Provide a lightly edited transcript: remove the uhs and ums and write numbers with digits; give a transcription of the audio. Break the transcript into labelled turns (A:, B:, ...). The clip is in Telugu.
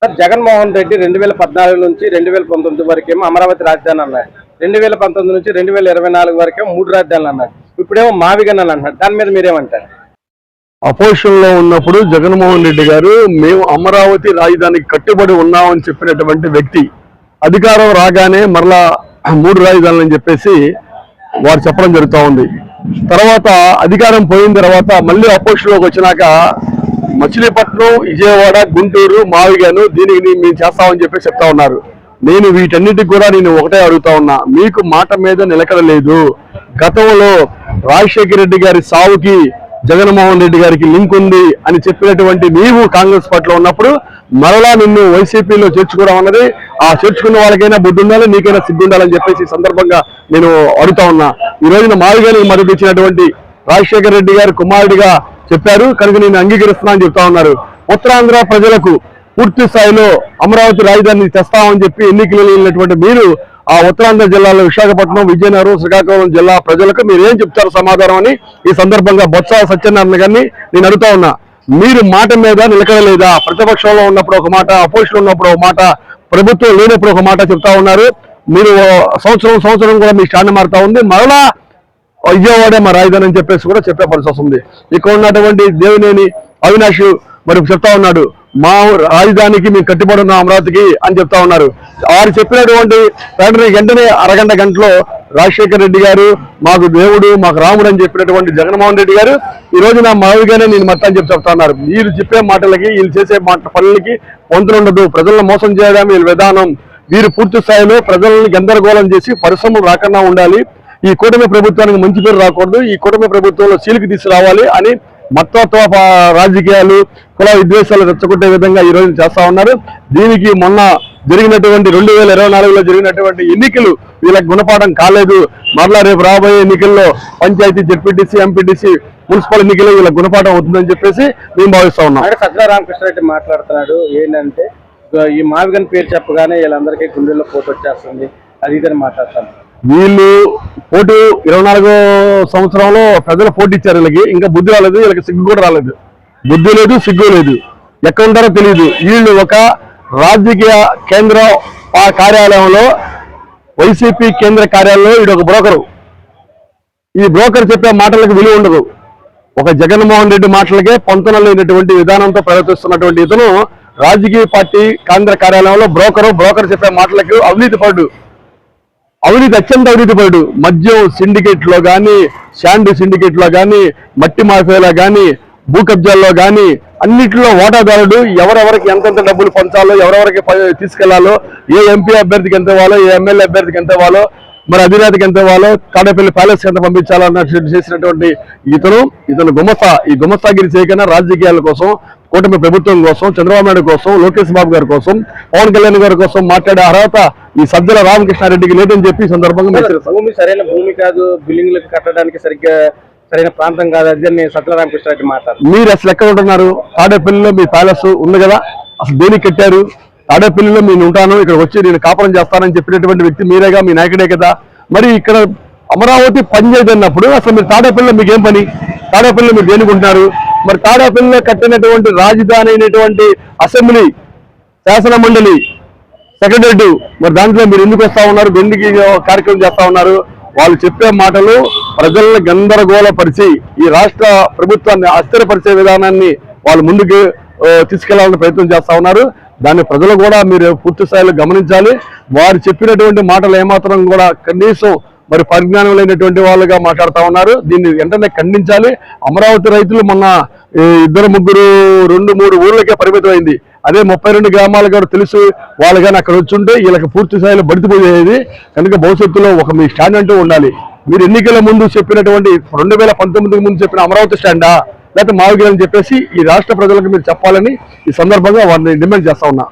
A: జగన్మోహన్ రెడ్డి 2014 నుంచి 2019 వరకేమో అమరావతి రాజధాని అన్నారు. 2019 నుంచి 2024 వరకేమో 3 రాజధానులు అన్నారు. ఇప్పుడేమో మావిగన్ అని అంటున్నారు. దాని మీద మీరేమంటారు?
B: అపోజిషన్ లో ఉన్నప్పుడు జగన్మోహన్ రెడ్డి గారు మేము అమరావతి రాజధానికి కట్టుబడి ఉన్నామని చెప్పినటువంటి వ్యక్తి అధికారం రాగానే మరలా 3 రాజధానులు అని చెప్పేసి వారు చెప్పడం జరుగుతూ ఉంది. తర్వాత అధికారం పోయిన తర్వాత మళ్ళీ అపోజిషన్ లోకి వచ్చినాక మచిలీపట్నం, విజయవాడ, గుంటూరు, మావిగాను దీనికి మేము చేస్తామని చెప్పి చెప్తా ఉన్నారు. నేను వీటన్నిటికి కూడా నేను ఒకటే అడుగుతా ఉన్నా, మీకు మాట మీద నిలకడలేదు. గతంలో రాజశేఖర రెడ్డి గారి సావుకి జగన్మోహన్ రెడ్డి గారికి లింక్ ఉంది అని చెప్పినటువంటి నీవు కాంగ్రెస్ పార్టీలో ఉన్నప్పుడు మరలా నిన్ను వైసీపీలో చేర్చుకోవడం అన్నది ఆ చేర్చుకున్న వాళ్ళకైనా బుద్ధి ఉండాలి, నీకైనా సిగ్గు ఉండాలని చెప్పేసి సందర్భంగా నేను అడుగుతా ఉన్నా. ఈ రోజున మావిగానికి మద్దతు ఇచ్చినటువంటి రాజశేఖర రెడ్డి గారి కుమారుడిగా చెప్పారు కనుక నేను అంగీకరిస్తున్నా అని చెప్తా ఉన్నారు. ఉత్తరాంధ్ర ప్రజలకు పూర్తి స్థాయిలో అమరావతి రాజధానిని తెస్తామని చెప్పి ఎన్నికలు వెళ్ళినటువంటి మీరు ఆ ఉత్తరాంధ్ర జిల్లాలో విశాఖపట్నం, విజయనగరం, శ్రీకాకుళం జిల్లా ప్రజలకు మీరు ఏం చెప్తారు సమాధానం అని ఈ సందర్భంగా బొత్స సత్యనారాయణ గారిని నేను అడుగుతా ఉన్నా. మీరు మాట మీద నిలకడలేదా? ప్రతిపక్షంలో ఉన్నప్పుడు ఒక మాట, అపోజిషన్ ఉన్నప్పుడు ఒక మాట, ప్రభుత్వం లేనప్పుడు ఒక మాట చెప్తా ఉన్నారు. మీరు సంవత్సరం కూడా మీ స్టాండ్ మారుతా ఉంది. మరలా విజయవాడే మా రాజధాని అని చెప్పేసి కూడా చెప్పే పరిస్థితి వస్తుంది. ఇక్కడ ఉన్నటువంటి దేవినేని అవినాష్ మరి చెప్తా ఉన్నాడు, మా రాజధానికి మేము కట్టుబడి ఉన్నాం అమరావతికి అని చెప్తా ఉన్నారు. వారు చెప్పినటువంటి వెంటనే అరగంట గంటలో రాజశేఖర రెడ్డి గారు మాకు దేవుడు, మాకు రాముడు అని చెప్పినటువంటి జగన్మోహన్ రెడ్డి గారు ఈ రోజు నా మావిగానే నేను మొత్తం అని చెప్తా ఉన్నారు. వీళ్ళు చెప్పే మాటలకి, వీళ్ళు చేసే పనులకి పొంతనుండదు. ప్రజలను మోసం చేయడం వీళ్ళ విధానం. వీరు పూర్తి స్థాయిలో ప్రజలను గందరగోళం చేసి పరిశ్రమలు రాకుండా ఉండాలి, ఈ కూటమి ప్రభుత్వానికి మంచి పేరు రాకూడదు, ఈ కూటమి ప్రభుత్వంలో చీలికి తీసుకురావాలి అని మతత్వ రాజకీయాలు, కుల విద్వేషాలు రెచ్చగొట్టే విధంగా ఈ రోజు చేస్తా ఉన్నారు. దీనికి మొన్న జరిగినటువంటి 2024లో జరిగినటువంటి ఎన్నికలు వీళ్ళకి గుణపాఠం కాలేదు. మరలా రేపు రాబోయే ఎన్నికల్లో పంచాయతీ, జెడ్పీటీసీ, ఎంపీటీసీ, మున్సిపల్ ఎన్నికలు వీళ్ళకి గుణపాఠం అవుతుందని చెప్పేసి మేము భావిస్తా ఉన్నాం.
A: సజ్జల రామకృష్ణారెడ్డి మాట్లాడుతున్నాడు ఏంటంటే ఈ మావిగన్ పేరు చెప్పగానే వీళ్ళందరికీ గుండెల్లో పోటు వచ్చేస్తుంది, అది ఇదని మాట్లాడతాను.
B: వీళ్ళు పోటీ 24వ సంవత్సరంలో ప్రజలు పోటీ ఇచ్చారు. వీళ్ళకి ఇంకా బుద్ధి రాలేదు, వీళ్ళకి సిగ్గు కూడా రాలేదు. బుద్ధి లేదు, సిగ్గు లేదు, ఎక్కడ ఉంటారో తెలియదు. వీళ్ళు ఒక రాజకీయ కేంద్ర కార్యాలయంలో, వైసీపీ కేంద్ర కార్యాలయంలో వీడు ఒక బ్రోకరు. ఈ బ్రోకర్ చెప్పే మాటలకు విలువ ఉండదు. ఒక జగన్మోహన్ రెడ్డి మాటలకే పొంతన లేనటువంటి విధానంతో ప్రవర్తిస్తున్నటువంటి ఇతను రాజకీయ పార్టీ కేంద్ర కార్యాలయంలో బ్రోకర్ చెప్పే మాటలకు అత్యంత అవినీతిపరుడు. మద్యం సిండికేట్ లో కానీ, శాండ్ సిండికేట్ లో కానీ, మట్టి మాఫియాలో కానీ, భూ కబ్జాల్లో కానీ అన్నింటిలో వాటాదారుడు. ఎవరెవరికి ఎంతెంత డబ్బులు పంచాలో, ఎవరెవరికి తీసుకెళ్లాలో, ఏ ఎంపీ అభ్యర్థికి ఎంత ఇవ్వాలో, ఏ ఎమ్మెల్యే అభ్యర్థికి ఎంత ఇవ్వాలో, మరి అధినేతకి ఎంత ఇవ్వాలో, తాడేపల్లి ప్యాలెస్ ఎంత పంపించాలో అన్నట్టు చేసినటువంటి ఇతను గుమస్తా. ఈ గుమస్తాగిరి చేయకైనా రాజకీయాల కోసం, కూటమి ప్రభుత్వం కోసం, చంద్రబాబు నాయుడు కోసం, లోకేష్ బాబు గారి కోసం, పవన్ కళ్యాణ్ గారి కోసం మాట్లాడే అర్హత ఈ సజ్జల రామకృష్ణారెడ్డికి లేదని చెప్పి ఈ సందర్భంగా
A: భూమి సరైన భూమి కాదు, బిల్డింగ్లకు కట్టడానికి సరైన ప్రాంతం కాదు అని సజ్జల రామకృష్ణారెడ్డి మాట్లాడారు.
B: మీరు అసలు ఎక్కడ ఉంటున్నారు? తాడేపల్లిలో మీ ప్యాలెస్ ఉంది కదా, అసలు దేనికి కట్టారు? తాడేపల్లిలో నేను ఉంటాను, ఇక్కడ వచ్చి నేను కాపురం చేస్తానని చెప్పినటువంటి వ్యక్తి మీరేగా, మీ నాయకుడే కదా. మరి ఇక్కడ అమరావతి పనిచేయదు అన్నప్పుడు అసలు మీరు తాడేపల్లిలో మీకేం పని? తాడేపల్లిలో మీరు దేనికుంటున్నారు? మరి తాడేపల్లిలో కట్టినటువంటి రాజధాని అయినటువంటి అసెంబ్లీ, శాసన మండలి, సెక్రటరీ, మరి దాంట్లో మీరు ఎందుకు వస్తా ఉన్నారు? ఎందుకు కార్యక్రమం చేస్తా ఉన్నారు? వాళ్ళు చెప్పే మాటలు ప్రజలను గందరగోళపరిచి ఈ రాష్ట్ర ప్రభుత్వాన్ని అస్థిరపరిచే విధానాన్ని వాళ్ళు ముందుకు తీసుకెళ్లాలని ప్రయత్నం చేస్తా ఉన్నారు. దాన్ని ప్రజలు కూడా మీరు పూర్తి స్థాయిలో గమనించాలి. వారు చెప్పినటువంటి మాటలు ఏమాత్రం కూడా కనీసం మరి పరిజ్ఞానం లేనటువంటి వాళ్ళుగా మాట్లాడుతూ ఉన్నారు. దీన్ని వెంటనే ఖండించాలి. అమరావతి రైతులు మొన్న 2-3 ఊర్లకే పరిమితం అయింది. అదే 32 గ్రామాలు కూడా తెలుసు వాళ్ళు కానీ అక్కడ వచ్చుంటే వీళ్ళకి పూర్తి స్థాయిలో బడితిపోయేది. కనుక భవిష్యత్తులో ఒక మీ స్టాండ్ అంటూ ఉండాలి. మీరు ఎన్నికల ముందు చెప్పినటువంటి 2019 ముందు చెప్పిన అమరావతి స్టాండా లేకపోతే మావిగన్ అని చెప్పేసి ఈ రాష్ట్ర ప్రజలకు మీరు చెప్పాలని ఈ సందర్భంగా వారిని డిమాండ్ చేస్తా ఉన్నా.